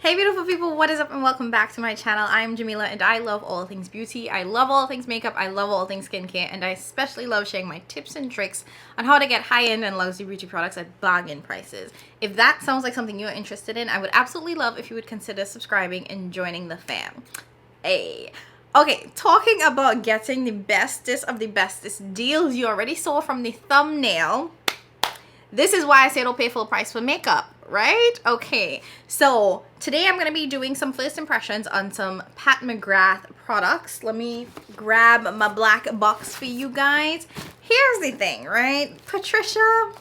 Hey beautiful people, what is up and welcome back to my channel. I am Jamila and I love all things beauty. I love all things makeup. I love all things skincare, and I especially love sharing my tips and tricks on how to get high-end and luxury beauty products at bargain prices. If that sounds like something you're interested in, I would absolutely love if you would consider subscribing and joining the fam. Hey. Okay, talking about getting the bestest of the bestest deals, you already saw from the thumbnail. This is why I say don't pay full price for makeup, right? Okay, so today I'm going to be doing some first impressions on some Pat McGrath products. Let me grab my black box for you guys. Here's the thing, right? Patricia,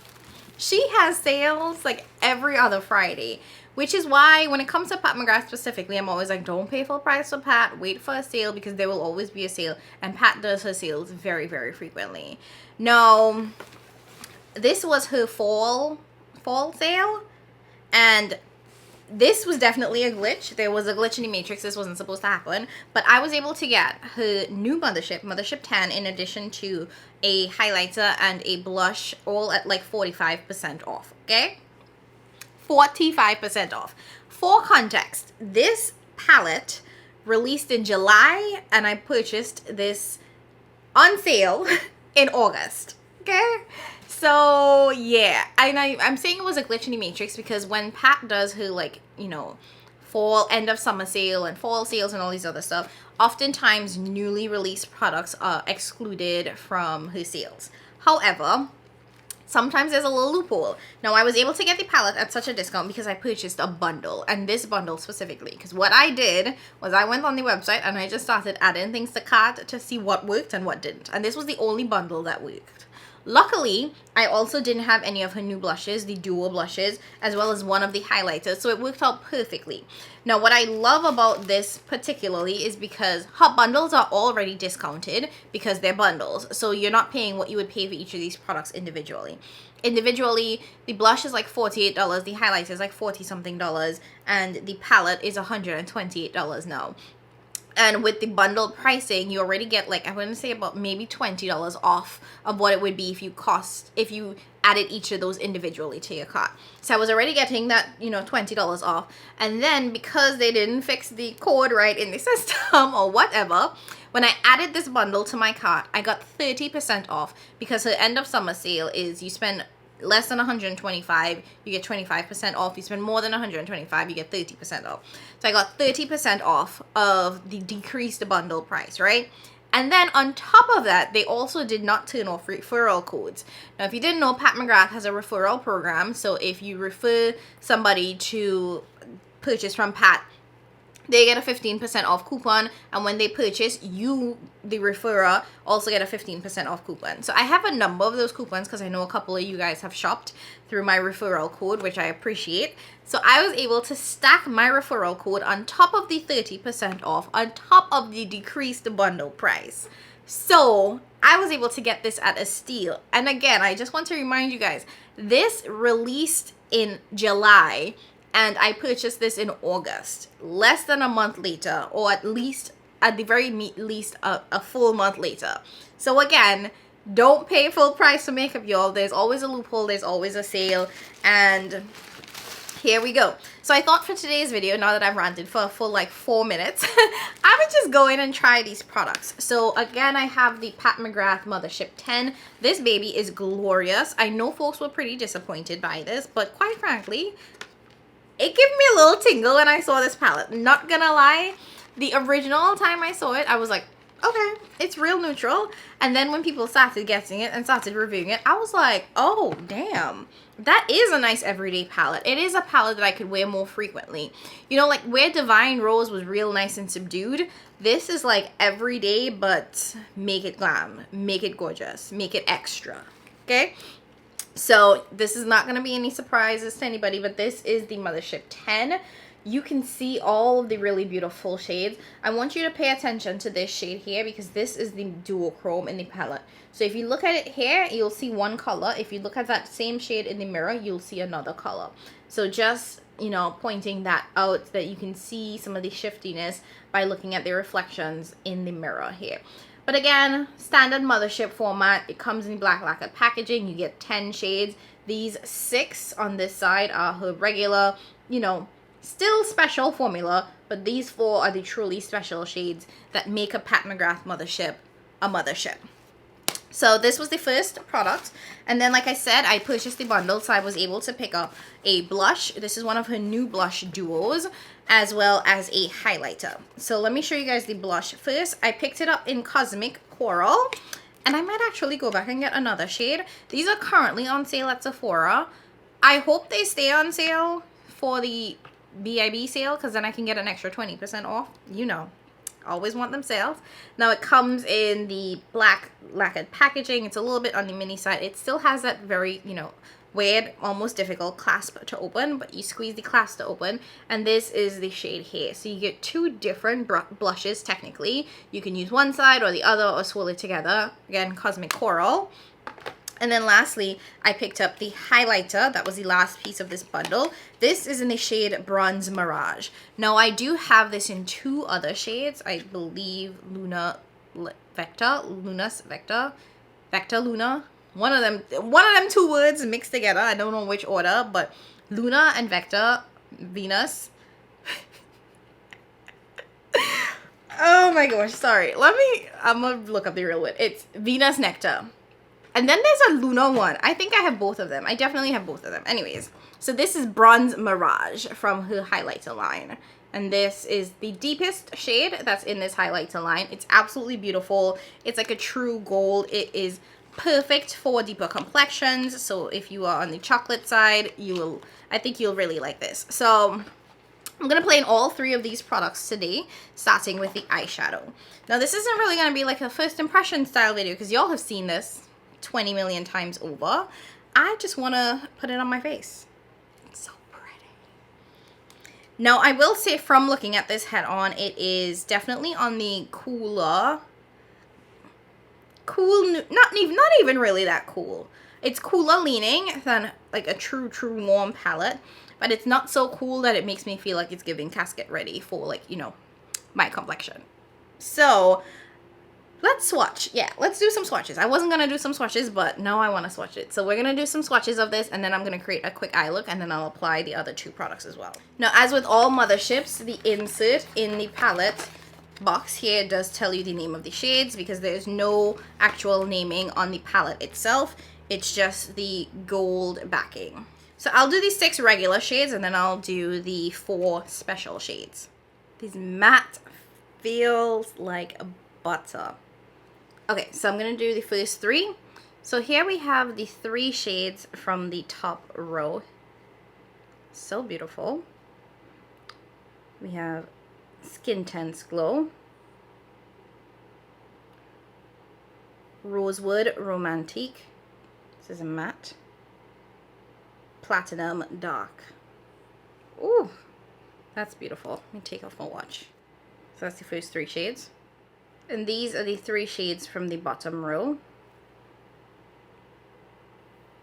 she has sales like every other Friday, which is why when it comes to Pat McGrath specifically, I'm always like, don't pay full price for Pat, wait for a sale, because there will always be a sale, and Pat does her sales very, very frequently. No, this was her fall sale, and this was definitely a glitch. There was a glitch in the matrix. This wasn't supposed to happen, but I was able to get her new Mothership 10, in addition to a highlighter and a blush, all at like 45% off. Okay, 45% off. For context, this palette released in July, and I purchased this on sale in August. Okay, so yeah, I'm saying it was a glitch in the matrix because when Pat does her, like, you know, fall, end of summer sale and fall sales and all these other stuff, oftentimes newly released products are excluded from her sales. However, sometimes there's a little loophole. Now, I was able to get the palette at such a discount because I purchased a bundle, and this bundle specifically, because what I did was I went on the website and I just started adding things to cart to see what worked and what didn't, and this was the only bundle that worked. Luckily, I also didn't have any of her new blushes, the duo blushes, as well as one of the highlighters, so it worked out perfectly. Now, what I love about this particularly is because her bundles are already discounted because they're bundles, so you're not paying what you would pay for each of these products individually. Individually, the blush is like $48, the highlighter is like 40-something dollars, and the palette is $128 now. And with the bundle pricing, you already get, like, I wouldn't say about maybe $20 off of what it would be if you added each of those individually to your cart. So I was already getting that, you know, $20 off. And then because they didn't fix the code right in the system or whatever, when I added this bundle to my cart, I got 30% off, because her end of summer sale is you spend less than $125, you get 25% off. You spend more than $125, you get 30% off. So I got 30% off of the decreased bundle price, right? And then on top of that, they also did not turn off referral codes. Now, if you didn't know, Pat McGrath has a referral program. So if you refer somebody to purchase from Pat, they get a 15% off coupon, and when they purchase, you, the referrer, also get a 15% off coupon. So I have a number of those coupons because I know a couple of you guys have shopped through my referral code, which I appreciate. So I was able to stack my referral code on top of the 30% off, on top of the decreased bundle price. So I was able to get this at a steal. And again, I just want to remind you guys, this released in July, and I purchased this in August, less than a month later, or at the very least a full month later. So again, don't pay full price for makeup, y'all. There's always a loophole, there's always a sale, and here we go. So I thought for today's video, now that I've ranted for a full like 4 minutes, I would just go in and try these products. So again, I have the Pat McGrath Mothership 10. This baby is glorious. I know folks were pretty disappointed by this, but quite frankly, it gave me a little tingle when I saw this palette. Not gonna lie, the original time I saw it, I was like, okay, it's real neutral. And then when people started getting it and started reviewing it, I was like, oh, damn. That is a nice everyday palette. It is a palette that I could wear more frequently. You know, like where Divine Rose was real nice and subdued, this is like everyday, but make it glam, make it gorgeous, make it extra, okay? So this is not going to be any surprises to anybody, but this is the Mothership 10. You can see all of the really beautiful shades. I want you to pay attention to this shade here because this is the dual chrome in the palette. So if you look at it here, you'll see one color. If you look at that same shade in the mirror, you'll see another color. So just, you know, pointing that out, that you can see some of the shiftiness by looking at the reflections in the mirror here. But again, standard Mothership format. It comes in black lacquer packaging. You get 10 shades. These 6 on this side are her regular, you know, Still special formula, but these 4 are the truly special shades that make a Pat McGrath Mothership a Mothership. So this was the first product, and then like I said, I purchased the bundle, so I was able to pick up a blush. This is one of her new blush duos, as well as a highlighter. So let me show you guys the blush first. I picked it up in Cosmic Coral, and I might actually go back and get another shade. These are currently on sale at Sephora. I hope they stay on sale for the BIB sale, because then I can get an extra 20% off. You know, always want them sales. Now it comes in the black lacquered packaging. It's a little bit on the mini side. It still has that very, you know, weird, almost difficult clasp to open, but you squeeze the clasp to open, and this is the shade here. So you get 2 different blushes technically. You can use one side or the other, or swirl it together. Again, Cosmic Coral. And then lastly, I picked up the highlighter. That was the last piece of this bundle. This is in the shade Bronze Mirage. Now, I do have this in 2 other shades. I believe Luna Vector, Luna's Vector, Vector Luna. One of them 2 words mixed together. I don't know which order, but Luna and Vector Venus. Oh my gosh, sorry. I'm gonna look up the real word. It's Venus Nectar. And then there's a Luna one. I think I have both of them. I definitely have both of them. Anyways, so this is Bronze Mirage from her highlighter line. And this is the deepest shade that's in this highlighter line. It's absolutely beautiful. It's like a true gold. It is perfect for deeper complexions. So if you are on the chocolate side, I think you'll really like this. So I'm going to play in all 3 of these products today, starting with the eyeshadow. Now, this isn't really going to be like a first impression style video, because y'all have seen this 20 million times over. I just want to put it on my face. It's so pretty. Now, I will say from looking at this head on, it is definitely on the not even really that cool. It's cooler leaning than like a true warm palette, but it's not so cool that it makes me feel like it's giving casket ready for, like, you know, my complexion. So let's swatch. Yeah, let's do some swatches. I wasn't gonna do some swatches, but now I want to swatch it. So we're gonna do some swatches of this, and then I'm gonna create a quick eye look, and then I'll apply the other 2 products as well. Now, as with all Motherships, the insert in the palette box here does tell you the name of the shades, because there's no actual naming on the palette itself. It's just the gold backing. So I'll do these 6 regular shades, and then I'll do the 4 special shades. These matte feels like butter. Okay, so I'm gonna do the first 3. So here we have the 3 shades from the top row. So beautiful. We have Skin Tense Glow, Rosewood Romantique, this is a matte, Platinum Dark. Ooh, that's beautiful. Let me take off my watch. So that's the first 3 shades. And these are the 3 shades from the bottom row.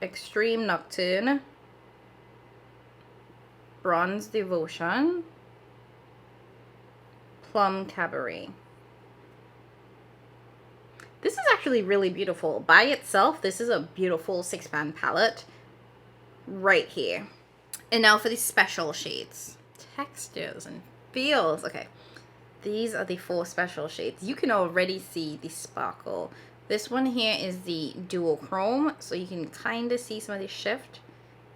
Extreme Nocturne, Bronze Devotion, Plum Cabaret. This is actually really beautiful. By itself, this is a beautiful 6-pan palette right here. And now for the special shades. Textures and feels. Okay. These are the 4 special shades. You can already see the sparkle. This one here is the duochrome, so you can kind of see some of the shift.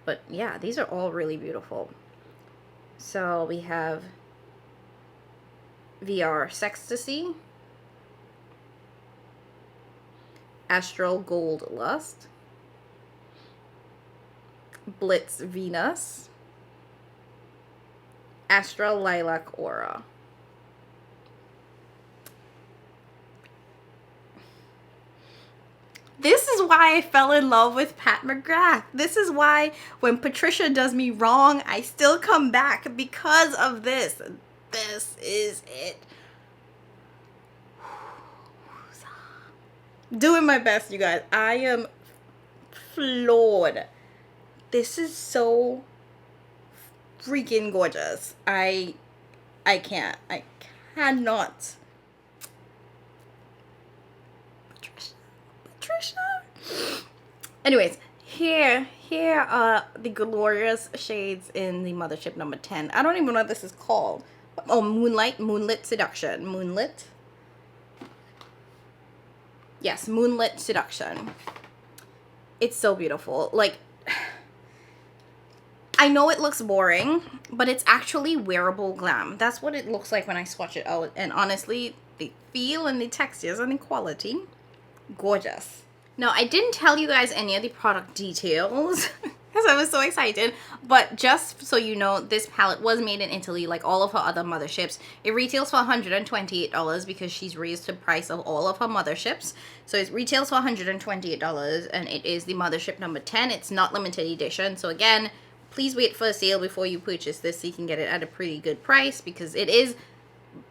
But yeah, these are all really beautiful. So we have VR Sextasy, Astral Gold Lust, Blitz Venus, Astral Lilac Aura. This is why I fell in love with Pat McGrath. This is why when Patricia does me wrong, I still come back because of this. This is it. Doing my best, you guys. I am floored. This is so freaking gorgeous. I can't. I cannot. Patricia. Anyways, here are the glorious shades in the Mothership number 10. I don't even know what this is called. Oh, Moonlit Seduction. Moonlit? Yes, Moonlit Seduction. It's so beautiful. Like, I know it looks boring, but it's actually wearable glam. That's what it looks like when I swatch it out. And honestly, the feel and the textures and the quality, gorgeous. Now, I didn't tell you guys any of the product details because I was so excited. But just so you know, this palette was made in Italy like all of her other motherships. It retails for $128 because she's raised the price of all of her motherships. So it retails for $128 and it is the Mothership number 10. It's not limited edition. So again, please wait for a sale before you purchase this so you can get it at a pretty good price because it is...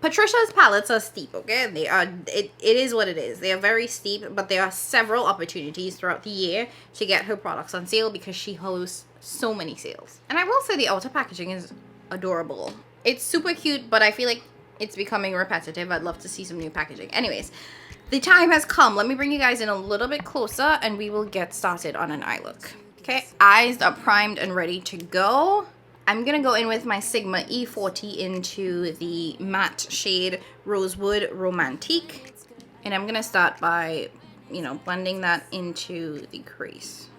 Patricia's palettes are steep, okay? They are, it is what it is. They are very steep, but there are several opportunities throughout the year to get her products on sale because she hosts so many sales. And I will say the outer packaging is adorable. It's super cute, but I feel like it's becoming repetitive. I'd love to see some new packaging. Anyways, the time has come. Let me bring you guys in a little bit closer and we will get started on an eye look. Okay, eyes are primed and ready to go. I'm going to go in with my Sigma E40 into the matte shade Rosewood Romantique. And I'm going to start by, you know, blending that into the crease.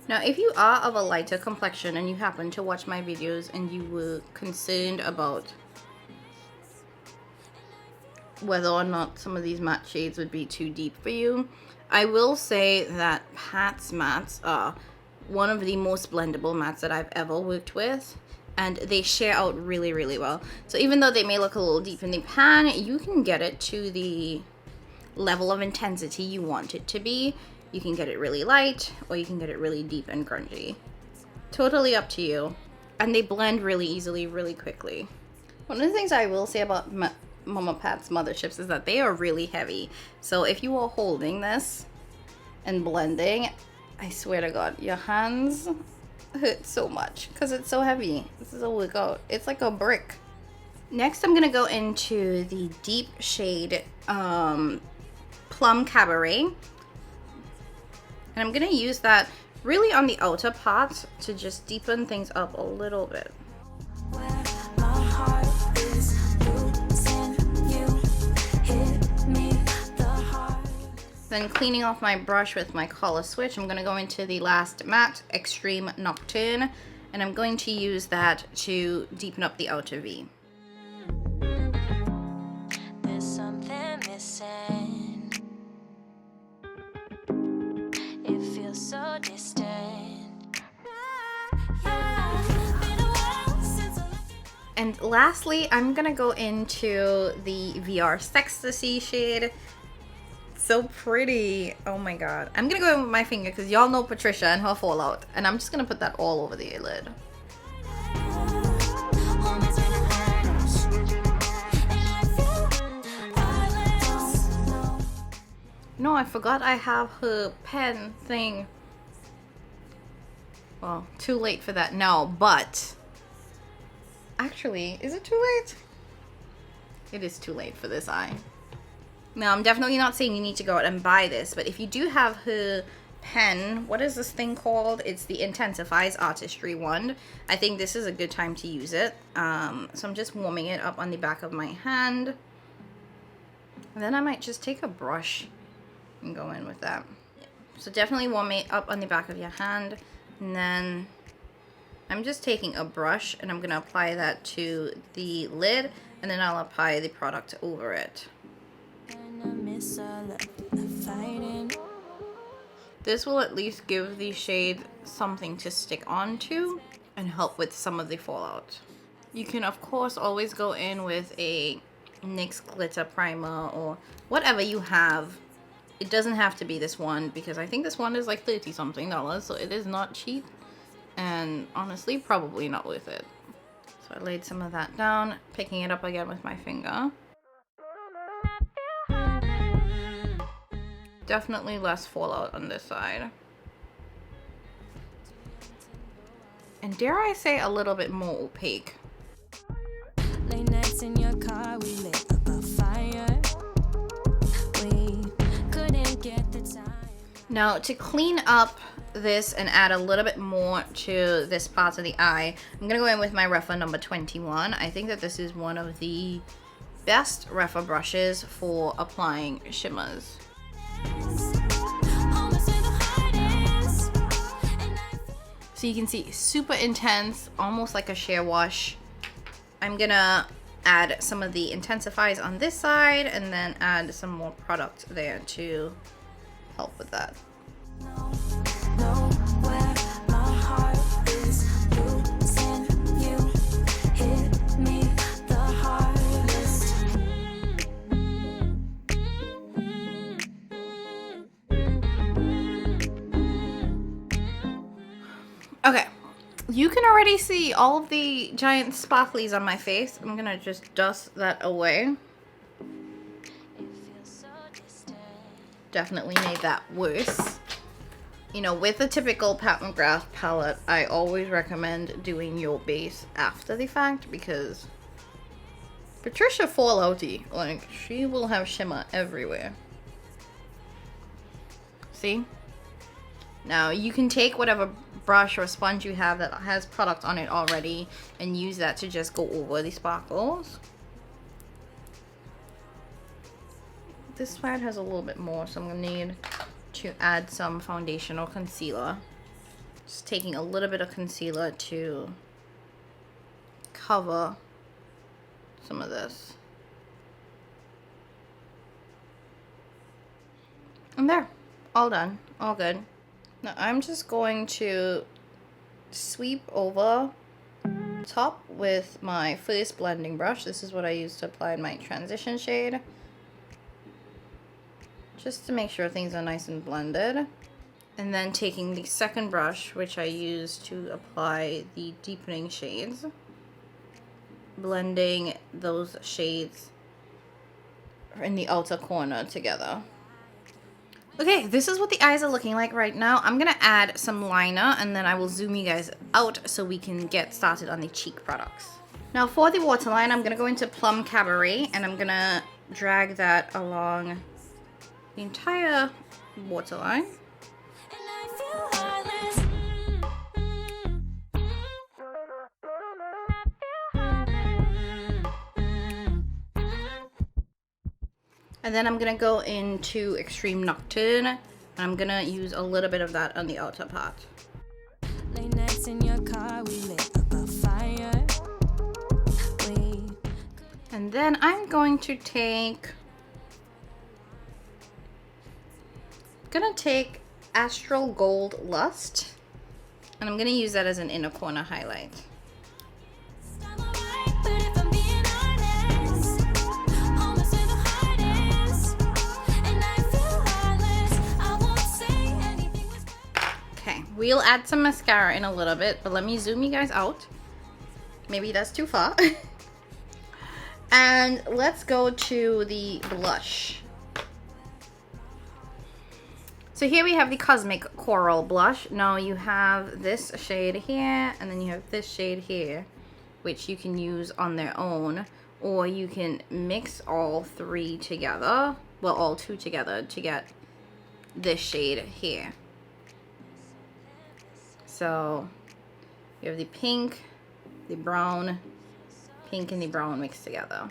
Now, if you are of a lighter complexion and you happen to watch my videos and you were concerned about whether or not some of these matte shades would be too deep for you, I will say that Pat's mattes are one of the most blendable mattes that I've ever worked with, and they share out really, really well. So even though they may look a little deep in the pan, you can get it to the level of intensity you want it to be. You can get it really light, or you can get it really deep and grungy. Totally up to you. And they blend really easily, really quickly. One of the things I will say about Mama Pat's motherships is that they are really heavy. So if you are holding this and blending, I swear to God, your hands hurt so much because it's so heavy. This is a workout. It's like a brick. Next, I'm gonna go into the deep shade Plum Cabaret, and I'm gonna use that really on the outer part to just deepen things up a little bit. Then cleaning off my brush with my color switch, I'm going to go into the last matte, Extreme Nocturne, and I'm going to use that to deepen up the outer V. There's something missing. It feels so distant. And lastly, I'm going to go into the VR Sextasy shade. So pretty. Oh my god. I'm gonna go in with my finger because y'all know Patricia and her fallout, and I'm just gonna put that all over the lid. No, I forgot I have her pen thing. Well, too late for that now, but actually, is it too late? It is too late for this eye. Now, I'm definitely not saying you need to go out and buy this, but if you do have her pen, what is this thing called? It's the Intensifies Artistry wand. I think this is a good time to use it. So I'm just warming it up on the back of my hand. And then I might just take a brush and go in with that. So definitely warm it up on the back of your hand. And then I'm just taking a brush and I'm going to apply that to the lid. And then I'll apply the product over it. This will at least give the shade something to stick onto and help with some of the fallout. You can of course always go in with a NYX glitter primer or whatever you have. It doesn't have to be this one because I think this one is like $30 something, so it is not cheap and honestly probably not worth it. So I laid some of that down, picking it up again with my finger. Definitely less fallout on this side. And dare I say a little bit more opaque. Late nights in your car, we lit up a fire. Now to clean up this and add a little bit more to this part of the eye, I'm gonna go in with my Refa number 21. I think that this is one of the best Refa brushes for applying shimmers. So you can see super intense, almost like a sheer wash. I'm gonna add some of the intensifiers on this side and then add some more product there to help with that. Okay, you can already see all of the giant sparklies on my face. I'm gonna just dust that away. Definitely made that worse. You know, with a typical Mcgrath palette, I always recommend doing your base after the fact because Patricia Fallouty, like, she will have shimmer everywhere. See? Now, you can take whatever brush or sponge you have that has product on it already and use that to just go over the sparkles. This side has a little bit more, so I'm gonna need to add some foundation or concealer. Just taking a little bit of concealer to cover some of this. And there, all done, all good. Now I'm just going to sweep over top with my first blending brush. This is what I use to apply my transition shade. Just to make sure things are nice and blended. And then taking the second brush, which I use to apply the deepening shades. Blending those shades in the outer corner together. Okay, this is what the eyes are looking like right now. I'm gonna add some liner and then I will zoom you guys out so we can get started on the cheek products. Now for the waterline, I'm gonna go into Plum Cabaret and I'm gonna drag that along the entire waterline. And then I'm gonna go into Extreme Nocturne and I'm gonna use a little bit of that on the outer part. Late nights in your car, we lit up a fire. And then I'm going to take Astral Gold Lust and I'm gonna use that as an inner corner highlight. Okay, we'll add some mascara in a little bit, but let me zoom you guys out. Maybe that's too far. And let's go to the blush. So here we have the Cosmic Coral Blush. Now you have this shade here, and then you have this shade here, which you can use on their own, or you can mix all three together, well, all two together to get this shade here. So you have the pink, the brown, pink and the brown mixed together,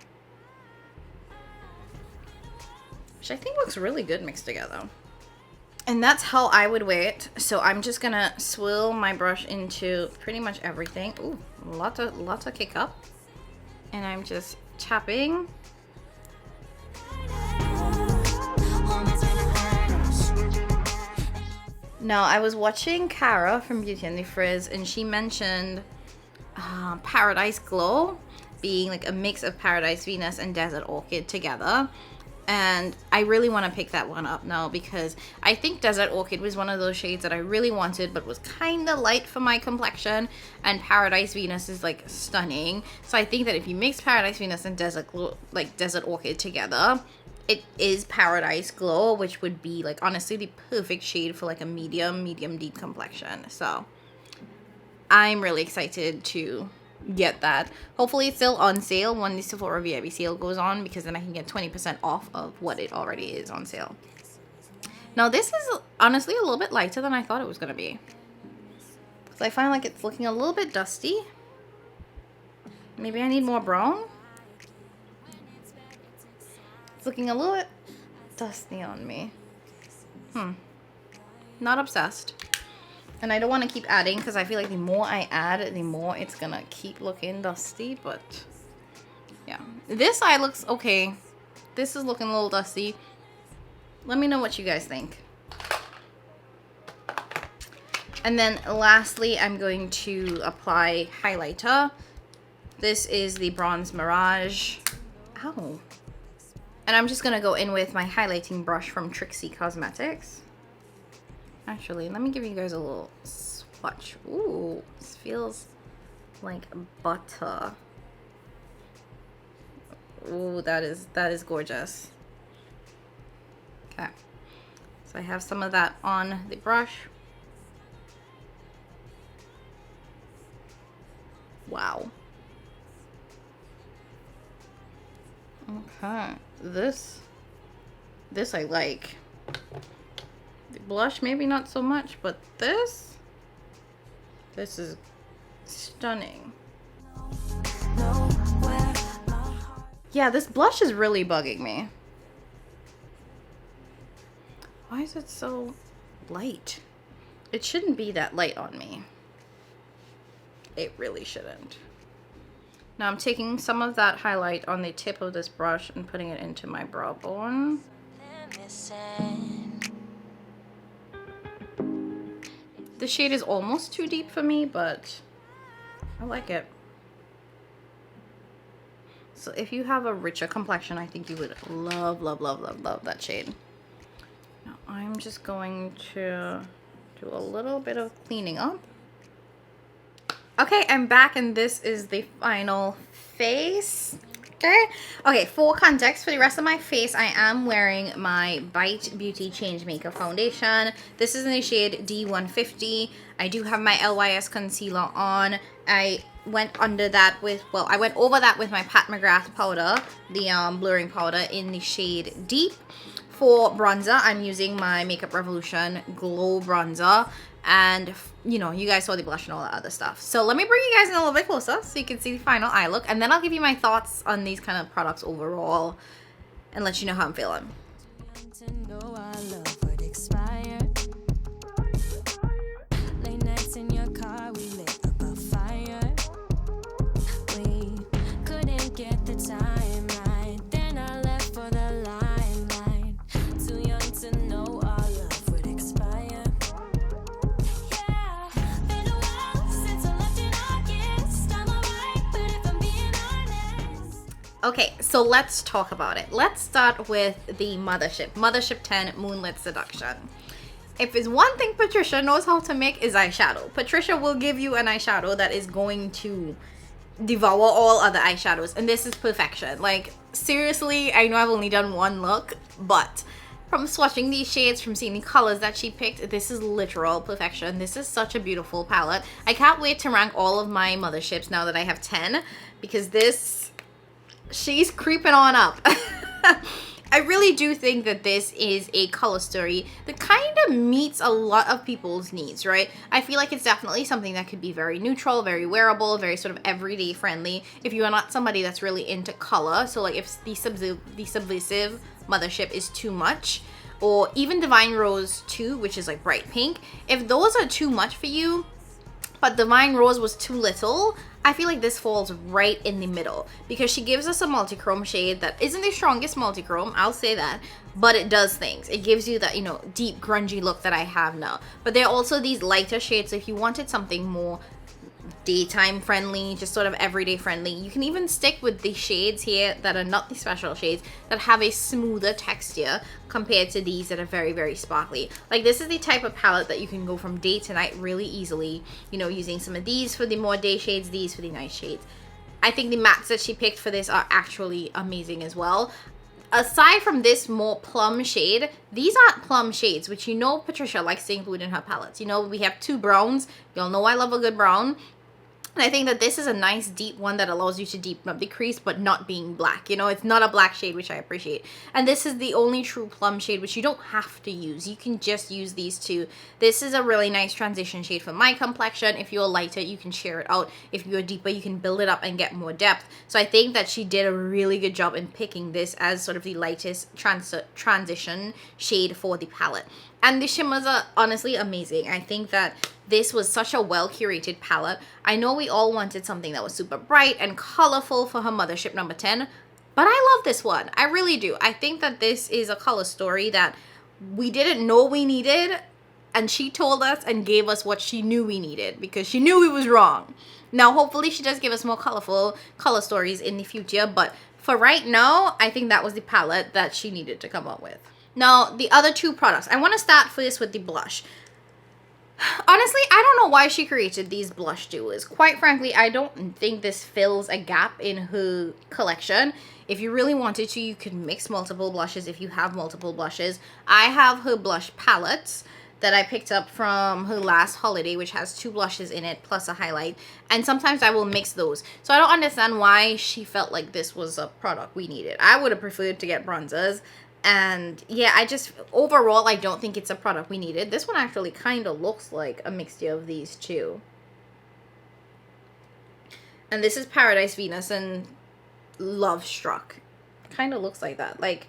which I think looks really good mixed together. And that's how I would wear it. So I'm just gonna swirl my brush into pretty much everything. Ooh, lots of kick up. And I'm just tapping. Now I was watching Cara from Beauty and the Frizz and she mentioned Paradise Glow being like a mix of Paradise Venus and Desert Orchid together. And I really want to pick that one up now because I think Desert Orchid was one of those shades that I really wanted but was kind of light for my complexion, and Paradise Venus is like stunning. So I think that if you mix Paradise Venus and Desert Orchid together, it is Paradise Glow, which would be like honestly the perfect shade for like a medium deep complexion. So I'm really excited to get that. Hopefully it's still on sale when the Sephora VIP sale goes on, because then I can get 20% off of what it already is on sale. Now this is honestly a little bit lighter than I thought it was going to be. Because I find like it's looking a little bit dusty. Maybe I need more brown. It's looking a little bit dusty on me. Not obsessed. And I don't want to keep adding because I feel like the more I add, the more it's going to keep looking dusty. But yeah. This side looks okay. This is looking a little dusty. Let me know what you guys think. And then lastly, I'm going to apply highlighter. This is the Bronze Mirage. Ow. And I'm just going to go in with my highlighting brush from Trixie Cosmetics. Actually, let me give you guys a little swatch. Ooh, this feels like butter. Ooh, that is gorgeous. Okay. So I have some of that on the brush. Wow. Okay. This I like. The blush maybe not so much, but this is stunning. Yeah, this blush is really bugging me. Why is it so light? It shouldn't be that light on me. It really shouldn't. Now I'm taking some of that highlight on the tip of this brush and putting it into my brow bone. The shade is almost too deep for me, but I like it. So if you have a richer complexion, I think you would love, love, love, love, love that shade. Now I'm just going to do a little bit of cleaning up. Okay, I'm back and this is the final face. Okay, for context, for the rest of my face, I am wearing my Bite Beauty Change Maker Foundation. This is in the shade D150. I do have my LYS concealer on. I went under that with, well, I went over that with my Pat McGrath powder, the blurring powder in the shade Deep. For bronzer, I'm using my Makeup Revolution Glow Bronzer. And, you know, you guys saw the blush and all that other stuff. So let me bring you guys in a little bit closer so you can see the final eye look. And then I'll give you my thoughts on these kind of products overall and let you know how I'm feeling. Okay, so let's talk about it. Let's start with the Mothership 10 Moonlit Seduction. If it's one thing Patricia knows how to make is eyeshadow. Patricia will give you an eyeshadow that is going to devour all other eyeshadows, and this is perfection. Like, seriously, I know I've only done one look, but from swatching these shades, from seeing the colors that she picked, this is literal perfection. This is such a beautiful palette. I can't wait to rank all of my Motherships now that I have 10, because she's creeping on up. I really do think that this is a color story that kind of meets a lot of people's needs, right? I feel like it's definitely something that could be very neutral, very wearable, very sort of everyday friendly. If you are not somebody that's really into color, so like if the Subversive Mothership is too much, or even Divine Rose 2, which is like bright pink, if those are too much for you, but Divine Rose was too little, I feel like this falls right in the middle because she gives us a multichrome shade that isn't the strongest multichrome, I'll say that, but it does things. It gives you that, you know, deep grungy look that I have now. But there are also these lighter shades, so if you wanted something more daytime friendly, just sort of everyday friendly, you can even stick with the shades here that are not the special shades, that have a smoother texture compared to these that are very, very sparkly. Like, this is the type of palette that you can go from day to night really easily, you know, using some of these for the more day shades, these for the night shades. I think the mattes that she picked for this are actually amazing as well. Aside from this more plum shade, these aren't plum shades, which you know Patricia likes to include in her palettes. You know, we have two browns. Y'all know I love a good brown. And I think that this is a nice deep one that allows you to deepen up the crease but not being black. You know, it's not a black shade, which I appreciate. And this is the only true plum shade, which you don't have to use. You can just use these two. This is a really nice transition shade for my complexion. If you're lighter, you can share it out. If you're deeper, you can build it up and get more depth. So I think that she did a really good job in picking this as sort of the lightest transition shade for the palette. And the shimmers are honestly amazing. I think that this was such a well curated palette. I know we all wanted something that was super bright and colorful for her Mothership number 10, but I love this one. I really do. I think that this is a color story that we didn't know we needed, and she told us and gave us what she knew we needed because she knew we was wrong. Now, hopefully she does give us more colorful color stories in the future, but for right now, I think that was the palette that she needed to come up with. Now, the other two products. I want to start first with the blush. Honestly, I don't know why she created these blush duos. Quite frankly, I don't think this fills a gap in her collection. If you really wanted to, you could mix multiple blushes if you have multiple blushes. I have her blush palettes that I picked up from her last holiday, which has 2 blushes in it plus a highlight, and sometimes I will mix those. So I don't understand why she felt like this was a product we needed. I would have preferred to get bronzers. And yeah, I just, overall, I don't think it's a product we needed. This one actually kind of looks like a mixture of these two. And this is Paradise Venus and Love Struck. Kind of looks like that. Like,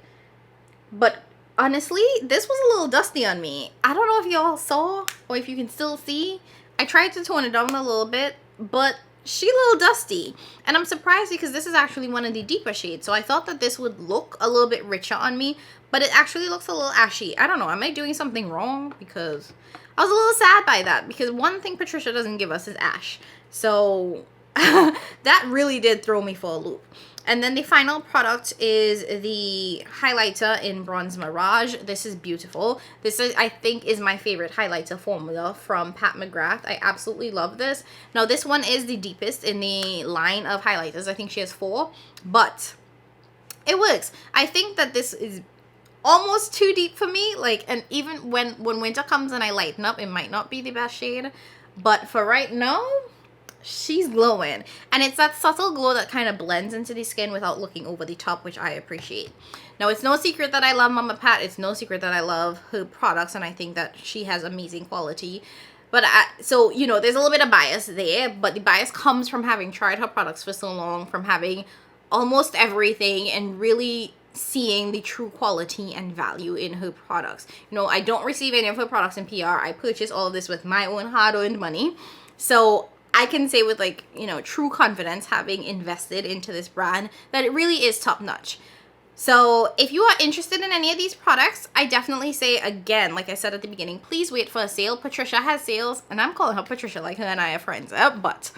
but honestly, this was a little dusty on me. I don't know if y'all saw or if you can still see. I tried to tone it down a little bit, but she a little dusty, and I'm surprised because this is actually one of the deeper shades, so I thought that this would look a little bit richer on me, but it actually looks a little ashy. I don't know, am I doing something wrong? Because I was a little sad by that, because one thing Patricia doesn't give us is ash, so that really did throw me for a loop. And then the final product is the highlighter in Bronze Mirage. This is beautiful. This is, I think, is my favorite highlighter formula from Pat McGrath. I absolutely love this. Now, this one is the deepest in the line of highlighters. I think she has 4, but it works. I think that this is almost too deep for me. Like, and even when winter comes and I lighten up, it might not be the best shade. But for right now, she's glowing, and it's that subtle glow that kind of blends into the skin without looking over the top, which I appreciate. Now, it's no secret that I love Mama Pat. It's no secret that I love her products, and I think that she has amazing quality. But so, you know, there's a little bit of bias there, but the bias comes from having tried her products for so long, from having almost everything, and really seeing the true quality and value in her products. You know, I don't receive any of her products in PR. I purchase all of this with my own hard-earned money, so I can say with, like, you know, true confidence, having invested into this brand, that it really is top notch. So if you are interested in any of these products, I definitely say, again, like I said at the beginning, please wait for a sale. Patricia has sales, and I'm calling her Patricia like her and I are friends, but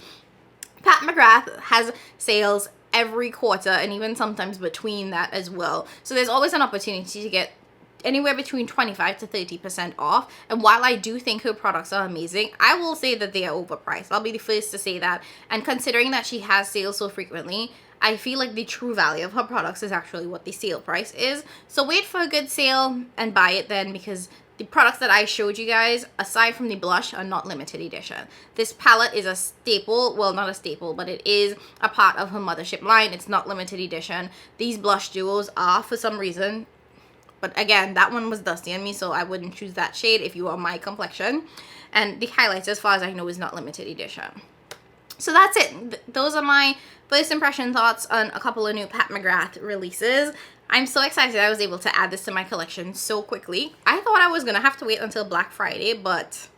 Pat McGrath has sales every quarter, and even sometimes between that as well. So there's always an opportunity to get anywhere between 25 to 30% off. And while I do think her products are amazing, I will say that they are overpriced. I'll be the first to say that. And considering that she has sales so frequently, I feel like the true value of her products is actually what the sale price is. So wait for a good sale and buy it then, because the products that I showed you guys, aside from the blush, are not limited edition. This palette is a staple. Well, not a staple, but it is a part of her Mothership line. It's not limited edition. These blush duos are, for some reason. But again, that one was dusty on me, so I wouldn't choose that shade if you are my complexion. And the highlighter, as far as I know, is not limited edition. So that's it. Those are my first impression thoughts on a couple of new Pat McGrath releases. I'm so excited I was able to add this to my collection so quickly. I thought I was going to have to wait until Black Friday, but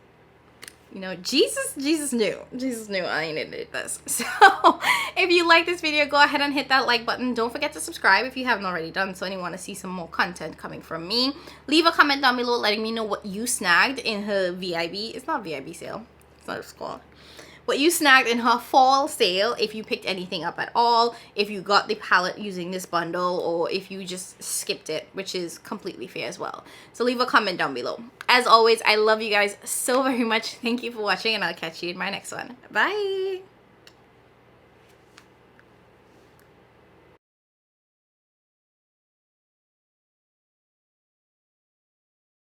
you know, Jesus knew I needed this. So if you like this video, go ahead and hit that like button. Don't forget to subscribe if you haven't already done so and you want to see some more content coming from me. Leave a comment down below letting me know what you snagged in her VIB. It's not VIB sale. It's not a squad. What you snagged in her fall sale, if you picked anything up at all, if you got the palette using this bundle, or if you just skipped it, which is completely fair as well. So leave a comment down below. As always, I love you guys so very much. Thank you for watching, and I'll catch you in my next one. Bye!